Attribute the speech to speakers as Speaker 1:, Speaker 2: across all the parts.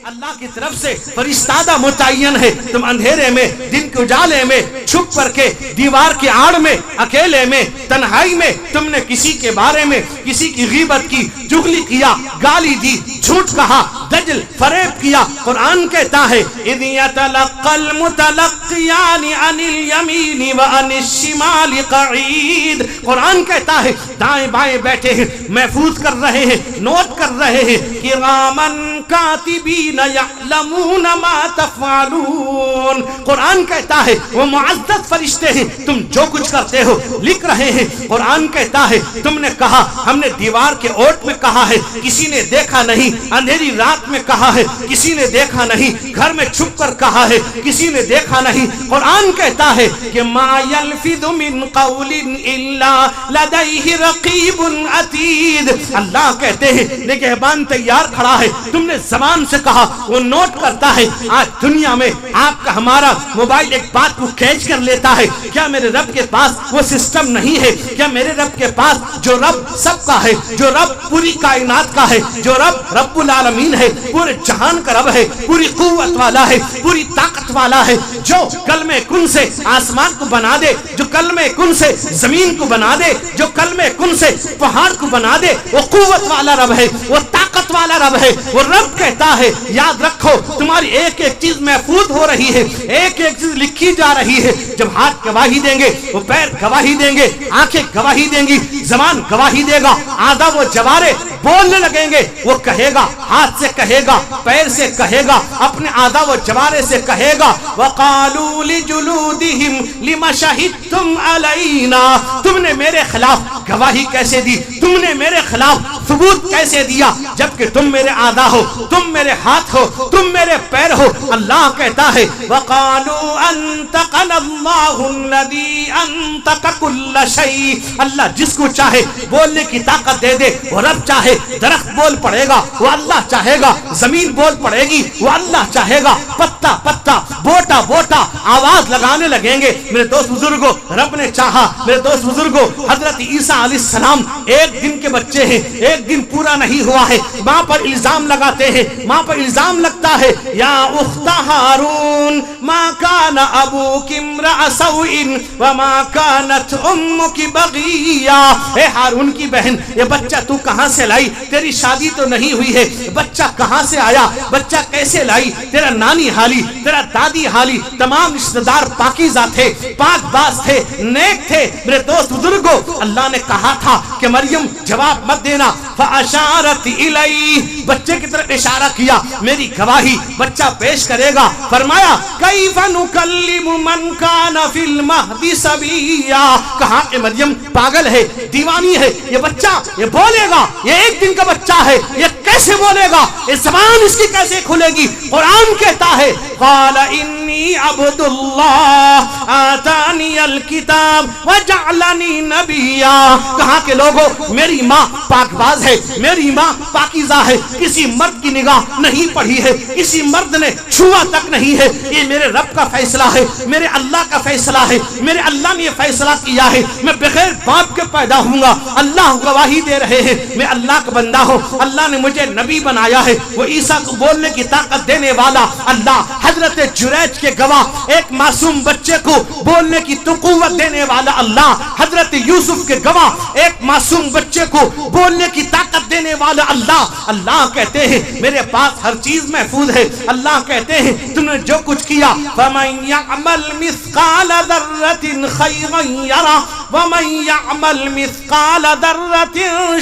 Speaker 1: اللہ کی طرف سے فرشتہ متعین ہے. تم اندھیرے میں دن کے اجالے میں چھپ کر کے دیوار کی آڑ میں اکیلے میں تنہائی میں تم نے کسی کے بارے میں کسی کی غیبت کی, چغلی کیا, گالی دی, جھوٹ کہا, دجل فریب کیا. قرآن کہتا ہے اذ یتلقى المتلقیان عن الیمین وعن الشمال قعید. قرآن کہتا ہے دائیں بائیں بیٹھے ہیں, محفوظ کر رہے ہیں, نوٹ کر رہے ہیں. کرامن کاتبین یعلمون ما تفعلون. قرآن کہتا ہے وہ معزز فرشتے ہیں, تم جو کچھ کرتے ہو لکھ رہے ہیں. قرآن کہتا ہے تم نے کہا, ہم نے دیوار کے اوٹ میں کہا ہے, کسی نے دیکھا نہیں. اندھیری رات میں کہا ہے, کسی نے دیکھا نہیں. گھر میں چھپ کر کہا ہے, کسی نے دیکھا نہیں. قرآن کہتا ہے کہ ما یلفظ من قول الا لدیہ رقیب عتید. اللہ کہتے ہیں نگہبان تیار کھڑا ہے, تم نے زبان سے کہا وہ نوٹ کرتا ہے. آج دنیا میں آپ کا ہمارا موبائل ایک بات کو کیچ کر لیتا ہے. کیا میرے رب کے پاس وہ سسٹم نہیں ہے؟ کیا میرے رب کے پاس جو رب سب کا ہے, جو رب پوری کائنات کا ہے, جو رب رب العالمین ہے, پورے جہان کا رب ہے, پوری قوت والا ہے, پوری طاقت والا ہے, جو کلمہ کن سے آسمان کو بنا دے, جو کلمہ کن سے زمین کو بنا دے, جو کلمہ کن سے پہاڑ کو بنا دے, وہ قوت والا رب ہے, وہ طاقت والا رب ہے. وہ رب کہتا ہے یاد رکھو تمہاری ایک ایک چیز محفوظ ہو رہی ہے, ایک ایک چیز لکھی جا رہی ہے. جب ہاتھ گواہی دیں گے, وہ پیر گواہی دیں گے, آنکھیں گواہی دیں گی, زبان گواہی دے گا, آدھا وہ جوارے بولنے لگیں گے. وہ کہے گا, ہاتھ سے کہے گا, پیر سے کہے گا, اپنے آدھا وہ جوارے سے کہے گا وَقَالُوا لِجُلُودِهِمْ لِمَ شَهِدْتُمْ عَلَيْنَا. تم نے میرے خلاف گواہی کیسے دی, تم نے میرے خلاف ثبوت کیسے دیا, جبکہ تم میرے آدھا ہو, تم میرے ہاتھ ہو, تم میرے پیر ہو. اللہ کہتا ہے وَقَالُوا أَنْتَقَنَا اللَّهُ الَّذِي أَنْتَقَ كُلَّ شَيْءٍ. اللہ جس کو چاہے بولنے کی طاقت دے دے. وہ رب چاہے درخت بول پڑے گا, وہ اللہ چاہے گا زمین بول پڑے گی, وہ اللہ چاہے گا پتا پتا بوٹا بوٹا آواز لگانے لگیں گے. میرے دوست بزرگوں, رب نے چاہا میرے دوست بزرگوں, حضرت عیسیٰ علیہ السلام ایک دن کے بچے ہیں, ایک دن پورا نہیں ہوا ہے, ماں پر الزام لگاتے ہیں, ماں پر الزام لگتا ہے یا اخت ہارون ما کان ابوک امرأ سوء وما کانت امک بغیا. اے ہارون کی بہن, یہ بچہ تو کہاں سے لائی, تیری شادی تو نہیں ہوئی ہے, بچہ کہاں سے آیا, بچہ کیسے لائی, تیرا نانی حالی, تیرا دادی حالی, تمام رشتہ دار پاکیزہ تھے, پاک باز تھے, نیک تھے. میرے دوست بزرگوں, اللہ نے کہا تھا کہ مریم جواب مت دینا. فاشارت الی, بچے کی طرف اشارہ کیا, میری گواہی بچہ پیش کرے گا. فرمایا کیف نکلم من کان فی المہد صبیا. کہا کہ مریم پاگل ہے, دیوانی ہے, یہ بچہ یہ بولے گا, یہ ایک دن کا بچہ ہے, یہ کیسے بولے گا, یہ زبان اس کی کیسے کھلے گی. قرآن کہتا ہے قال انی عبد اللہ آتانی الکتاب وجعلنی نبیا. کہا کہ لوگوں میری ماں پاک باز ہے, میری ماں پاکیزہ ہے, کسی مرد کی نگاہ نہیں پڑھی ہے, کسی مرد نے چھوا تک نہیں ہے. یہ میرے رب کا فیصلہ ہے, میرے اللہ کا فیصلہ ہے, میرے اللہ نے یہ فیصلہ کیا ہے. میں بغیر باپ کے پیدا ہوں گا. اللہ گواہی دے رہے ہیں میں اللہ کا بندہ ہوں, اللہ نے مجھے نبی بنایا ہے. وہ عیسیٰ کو بولنے کی طاقت دینے والا اللہ, حضرت جریج کے گواہ ایک معصوم بچے کو بولنے کی تو قوت دینے والا اللہ, حضرت یوسف کے گواہ ایک معصوم بچے کو بولنے کی طاقت دینے والا اللہ. اللہ کہتے ہیں میرے پاس ہر چیز محفوظ ہے. اللہ کہتے ہیں تم نے جو کچھ کیا فَمَن يَعْمَلْ مِثْقَالَ ذَرَّةٍ خَيْرًا يَرَهُ وَمَن يَعْمَلْ مِثْقَالَ ذَرَّةٍ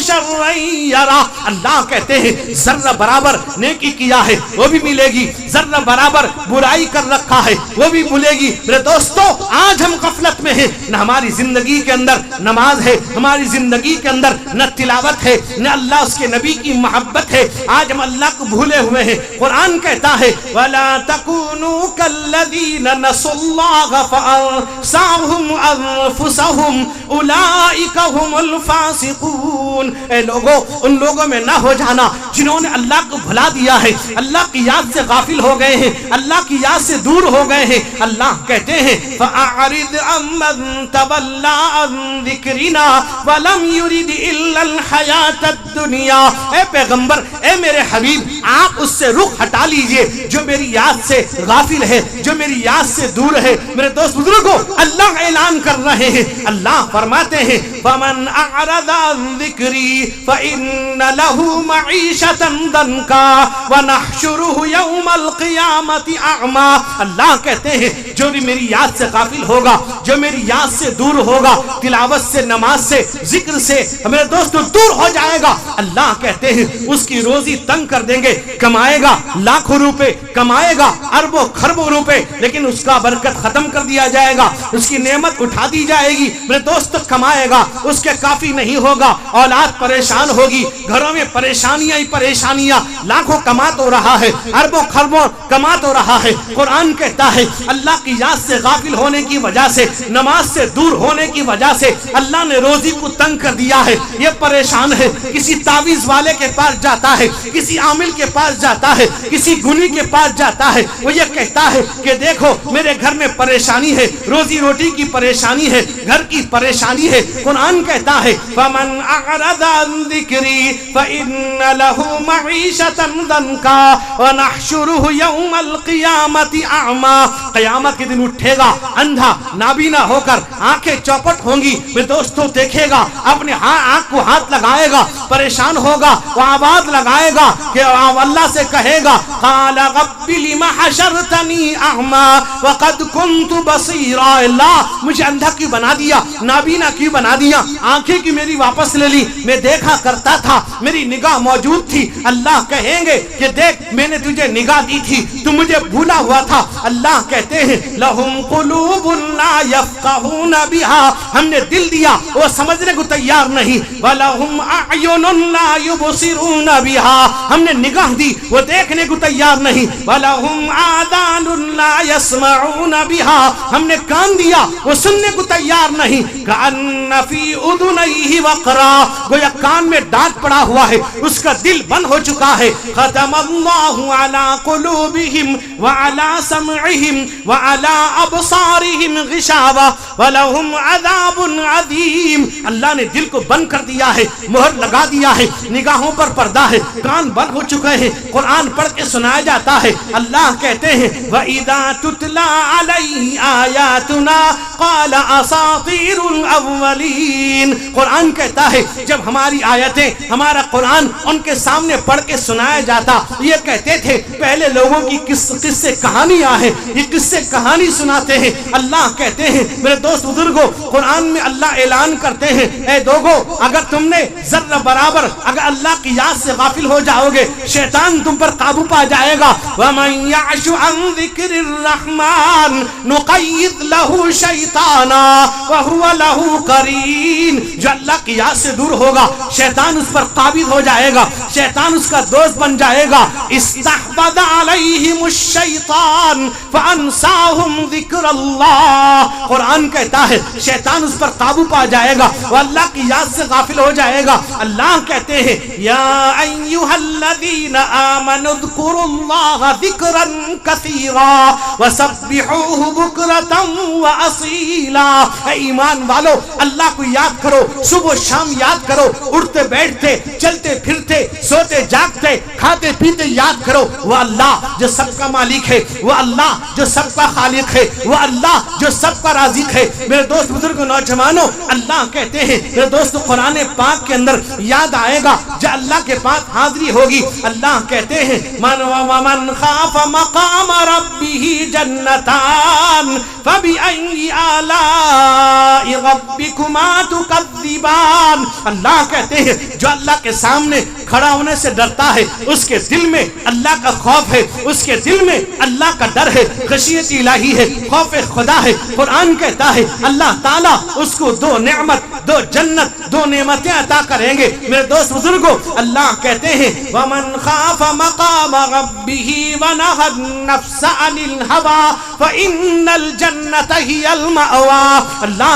Speaker 1: شَرًّا يَرَهُ. اللہ کہتے ہیں ذرہ برابر نیکی کیا ہے وہ بھی ملے گی, ذرہ برابر برائی کر رکھا ہے وہ بھی ملے گی. میرے دوستو آج ہم غفلت میں ہیں, نہ ہماری زندگی کے اندر نماز ہے, ہماری زندگی کے اندر نہ تلاوت ہے, نہ اللہ اس کے نبی کی محبت ہے. آج ہم اللہ کو بھولے ہوئے ہیں. قرآن کہتا ہے وَلَا تَكُونُوا كَالَّذِينَ نَسُوا اللَّهَ فَأَنسَاهُمْ أَنفُسَهُمْ تَعْصُوهُمْ أُولَٰئِكَ هُمُ الْفَاسِقُونَ۔ اے لوگوں، ان لوگوں میں نہ ہو جانا جنہوں نے اللہ کو بھلا دیا ہے، اللہ کی یاد سے غافل ہو گئے ہیں، اللہ کی یاد سے دور ہو گئے ہیں۔ اللہ کہتے ہیں فَأَعْرِضْ عَمَّن تَوَلَّىٰ عَن ذِكْرِنَا وَلَمْ يُرِدْ إِلَّا الْحَيَاةَ الدُّنْيَا۔ اے پیغمبر، اے میرے حبیب، آپ اس سے رخ ہٹا لیجئے جو میری یاد سے غافل ہے، جو میری یاد سے دور ہے۔ میرے دوست بزرگوں، اللہ اعلان کر رہے ہیں، اللہ فرماتے ہیں فَمَنْ أَعْرَضَ عَن ذِكْرِي فَإِنَّ لَهُ مَعِيشَةً ضَنْكًا وَنَحْشُرُهُ يَوْمَ الْقِيَامَةِ أَعْمَىٰ۔ اللہ کہتے ہیں جو بھی میری یاد سے غافل ہوگا، جو میری یاد سے دور ہوگا، تلاوت سے، نماز سے، ذکر سے میرے دوست دور ہو جائے گا، اللہ کہتے ہیں اس کی روزی تنگ کر دیں گے۔ کمائے گا لاکھوں روپے، کمائے گا اربوں خربوں روپے، لیکن اس کا برکت ختم کر دیا جائے گا، اس کی نعمت اٹھا دی جائے گی۔ میرے دوست کمائے گا، اس کے کافی نہیں ہوگا، اولاد پریشان ہوگی، گھروں میں پریشانیاں ہی پریشانیاں، لاکھوں کما تو رہا ہے، اربوں خربوں کما تو رہا ہے۔ قرآن کہتا ہے اللہ کی یاد سے غافل ہونے کی وجہ سے، نماز سے دور ہونے کی وجہ سے اللہ نے روزی کو تنگ کر دیا ہے، یہ پریشان ہے، کسی تعویذ والے کے پاس جاتا ہے، کسی عامل کے پاس جاتا ہے، کسی گنی کے پاس جاتا ہے، وہ یہ کہتا ہے کہ دیکھو میرے گھر میں پریشانی ہے، روزی روٹی کی پریشانی ہے، گھر کی پریشانی ہے۔ قرآن کہتا ہے فَمَنْ أَعْرَضَ عَن ذِكْرِي فَإِنَّ لَهُ مَعِيشَةً ضَنْكًا وَنَحْشُرُهُ يَوْمَ الْقِيَامَةِ أَعْمَىٰ۔ قیامت کے دن اٹھے گا اندھا نابینا ہو کر، آنکھیں چوپٹ ہوں گی۔ میرے دوستوں دیکھے گا، اپنے آنکھ کو ہاتھ لگائے گا، پریشان ہوگا، وہ آواز لگائے گا کہ اللہ سے کہے گا قَالَ رَبِّ لِمَ حَشَرْتَنِي أَعْمَىٰ وَقَدْ كُنْتُ بَصِيرًا۔ اللہ مجھے اندھا کیوں بنا دیا، نابینا کیوں بنا دیا، آنکھیں کی میری واپس لے لی، میں دیکھا کرتا تھا، میری نگاہ موجود تھی۔ اللہ کہیں گے کہ دیکھ میں نے تجھے نگاہ دی تھی، تو مجھے بھولا ہوا تھا۔ اللہ کہتے ہیں لَهُمْ قُلُوبٌ لَا يَفْقَهُونَ بِهَا، ہم نے دل دیا وہ سمجھنے کو تیار نہیں۔ وَلَهُمْ أَعْيُنٌ لَا يُبْصِرُونَ بِهَا، ہم نے نگاہ دی وہ دیکھنے کو تیار نہیں۔ وَلَهُمْ آذَانٌ لَا يَسْمَعُونَ بِهَا، ہم نے کان دیا وہ سننے کو تیار نہیں۔ كَأَنَّ فِي أُذُنَيْهِ وَقْرًا، گویا کان میں ڈانٹ پڑا ہوا ہے، اس کا دل بند ہو چکا ہے۔ ختم اللہ علی قلوبہم وعلی سمعہم وعلی ابصارہم غشاوہ ولہم عذاب عظیم۔ اللہ نے دل کو بند کر دیا ہے، مہر لگا دیا ہے، نگاہوں پر پردہ ہے، کان بند ہو چکے ہیں، قرآن پڑھ کے سنایا جاتا ہے۔ اللہ کہتے ہیں وَإِذَا تُتْلَى عَلَيْهِ آيَاتُنَا قَالَ أَسَاطِيرُ الْأَوَّلِينَ۔ قرآن کہتا ہے جب ہماری آیتیں، ہمارا قرآن ان کے سامنے پڑھ کے سنایا جاتا، یہ کہتے تھے پہلے لوگوں کی قصے کہانیاں ہیں، یہ قصے کہانی سناتے ہیں۔ اللہ کہتے ہیں میرے دوست بزرگوں، قرآن میں اللہ اعلان کرتے ہیں اے لوگوں، اگر تم نے ذرہ برابر اگر اللہ کی یاد سے غافل ہو جاؤ گے، شیطان تم پر قابو پا جائے گا۔ وَمَن يَعْشُ عَن ذِكْرِ الرَّحْمَٰنِ نُقَيِّضْ لَهُ شَيْطَانًا وَهُوَ لَهُ قَرِينٌ۔ جو اللہ کی یاد سے دور ہوگا، شیطان اس پر قابض ہو جائے گا، شیطان اس کا دوست بن جائے گا۔ استحوذ علیہم الشیطان فانساہم ذکر اللہ۔ قرآن کہتا ہے شیطان اس پر قابو پا جائے گا، وہ اللہ کی یاد سے غافل ہو جائے گا۔ اللہ کہتے ہیں یا ایھا الذین آمنوا اذکروا اللہ ذکرا کثیرا وسبحوہ بکرۃ واصیلا۔ اے ایمان والو، اللہ کو یاد کرو، صبح و شام یاد کرو، اٹھتے بیٹھتے، چلتے پھرتے، سوتے جاگتے، کھاتے پیتے یاد کرو وہ اللہ جو سب کا مالک ہے، وہ اللہ جو سب کا خالق ہے، وہ اللہ جو سب کا رازق ہے۔ میرے دوست بزرگ نوجوانوں، اللہ کہتے ہیں میرے دوست قرآن پاک کے اندر یاد آئے گا جو اللہ کے پاس حاضری ہوگی۔ اللہ کہتے ہیں وَمَنْ خَافَ مَقَامَ رَبِّهِ جَنَّتَانِ فَبِأَيِّ آلَاءِ رَبِّكُمَا تُكَذِّبَانِ۔ اللہ کہتے ہیں جو اللہ کے سامنے کھڑا ہونے سے ڈرتا ہے، اس کے دل میں اللہ کا خوف ہے، اس کے دل میں اللہ کا ڈر ہے، خشیت الہی ہے، خوف خدا ہے۔ قرآن کہتا ہے اللہ تعالیٰ اس کو دو نعمت، دو جنت، دو نعمتیں عطا کریں گے۔ میرے دوست بزرگوں، اللہ کہتے ہیں وَمَنْ خَافَ مَقَامَ رَبِّهِ وَنَهَى النَّفْسَ عَنِ الْهَوَىٰ فَإِنَّ الْجَنَّةَ هِيَ الْمَأْوَىٰ۔ اللہ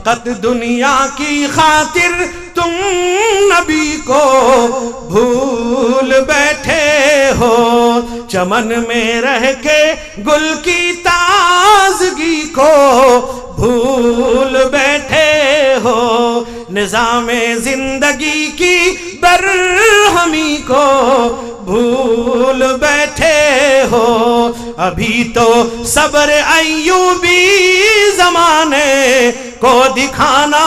Speaker 1: فقط دنیا کی خاطر تم نبی کو بھول بیٹھے ہو، چمن میں رہ کے گل کی تازگی کو بھول بیٹھے ہو، نظام زندگی کی برہمی کو بھول بیٹھے ہو۔ ابھی تو صبر ایوبی زمانے کو دکھانا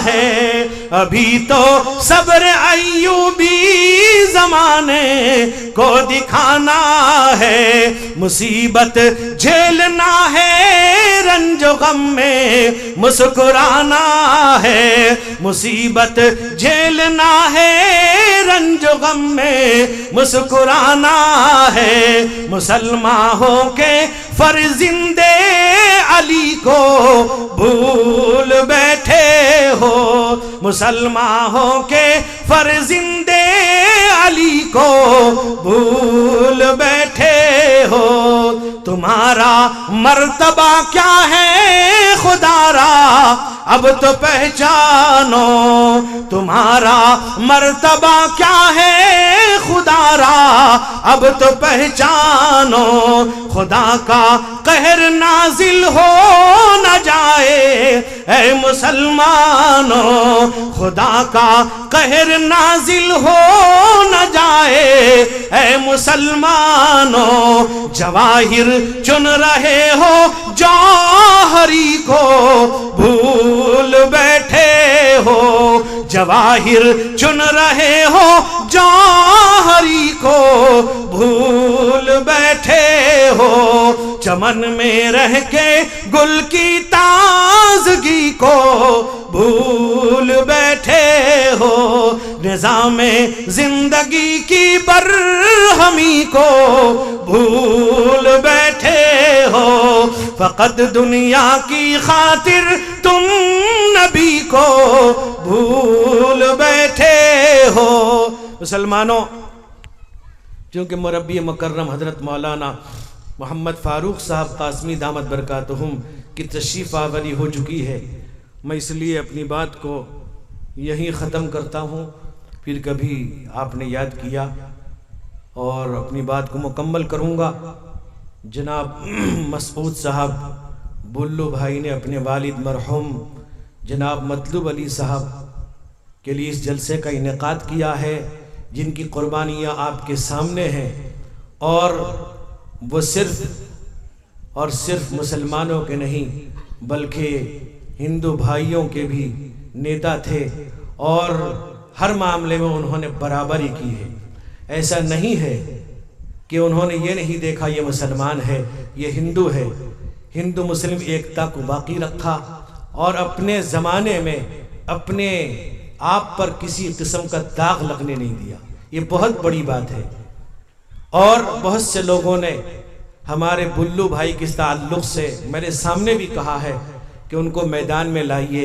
Speaker 1: ہے، ابھی تو صبر ایوبی زمانے کو دکھانا ہے، مصیبت جھیلنا ہے، رنج و غم میں مسکرانا ہے، مصیبت جھیلنا ہے، رنج و غم میں مسکرانا ہے، مسلمان ہو کے فرزندے علی کو بھول بیٹھے ہو، مسلمان ہو کے فرزندے علی کو بھول بیٹھے ہو۔ تمہارا مرتبہ کیا ہے خدا را اب تو پہچانو، تمہارا مرتبہ کیا ہے خدا را اب تو پہچانو، خدا کا قہر نازل ہو نہ جائے اے مسلمانوں، خدا کا قہر نازل ہو نہ جائے اے مسلمانوں، جواہر چن رہے ہو جوہری کو بھول بیٹھے ہو، جواہر چن رہے ہو جوہری کو بھول بیٹھے ہو، چمن میں رہ کے گل کی تازگی کو بھول بیٹھے ہو، نظام زندگی کی برہمی کو بھول بیٹھے ہو، فقط دنیا کی خاطر تم نبی کو بھول بیٹھے ہو۔ مسلمانوں، چونکہ مربی مکرم حضرت مولانا محمد فاروق صاحب قاسمی دامت برکاتہم کی تشریف آوری ہو چکی ہے، میں اس لیے اپنی بات کو یہیں ختم کرتا ہوں، پھر کبھی آپ نے یاد کیا اور اپنی بات کو مکمل کروں گا۔ جناب مسعود صاحب بلو بھائی نے اپنے والد مرحوم جناب مطلوب علی صاحب کے لیے اس جلسے کا انعقاد کیا ہے، جن کی قربانیاں آپ کے سامنے ہیں، اور وہ صرف اور صرف مسلمانوں کے نہیں بلکہ ہندو بھائیوں کے بھی نیتا تھے، اور ہر معاملے میں انہوں نے برابری کی ہے۔ ایسا نہیں ہے کہ انہوں نے یہ نہیں دیکھا یہ مسلمان ہے یہ ہندو ہے، ہندو مسلم ایکتا کو باقی رکھا، اور اپنے زمانے میں اپنے آپ پر کسی قسم کا داغ لگنے نہیں دیا۔ یہ بہت بڑی بات ہے، اور بہت سے لوگوں نے ہمارے بلو بھائی کے تعلق سے میرے سامنے بھی کہا ہے کہ ان کو میدان میں لائیے،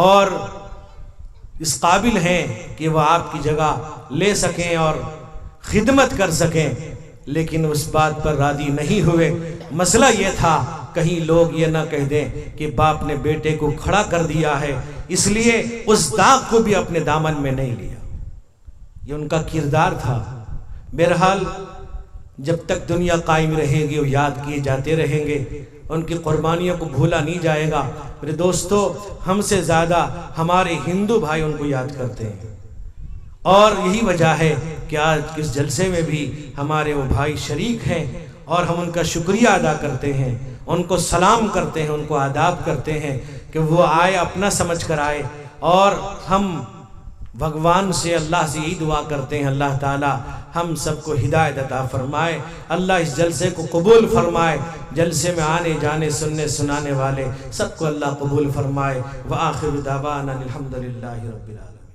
Speaker 1: اور اس قابل ہیں کہ وہ آپ کی جگہ لے سکیں اور خدمت کر سکیں، لیکن اس بات پر راضی نہیں ہوئے۔ مسئلہ یہ تھا کہیں لوگ یہ نہ کہہ دیں کہ باپ نے بیٹے کو کھڑا کر دیا ہے، اس لیے اس داغ کو بھی اپنے دامن میں نہیں لیا۔ یہ ان کا کردار تھا۔ بہرحال جب تک دنیا قائم رہے گی وہ یاد کیے جاتے رہیں گے، ان کی قربانیوں کو بھولا نہیں جائے گا۔ میرے دوستو، ہم سے زیادہ ہمارے ہندو بھائی ان کو یاد کرتے ہیں، اور یہی وجہ ہے کہ آج اس جلسے میں بھی ہمارے وہ بھائی شریک ہیں، اور ہم ان کا شکریہ ادا کرتے ہیں، ان کو سلام کرتے ہیں، ان کو آداب کرتے ہیں کہ وہ آئے، اپنا سمجھ کر آئے، اور ہم بھگوان سے اللہ سے یہی دعا کرتے ہیں اللہ تعالی ہم سب کو ہدایت عطا فرمائے، اللہ اس جلسے کو قبول فرمائے، جلسے میں آنے جانے سننے سنانے والے سب کو اللہ قبول فرمائے۔ وآخر دعوانا الحمدللہ رب العالمین۔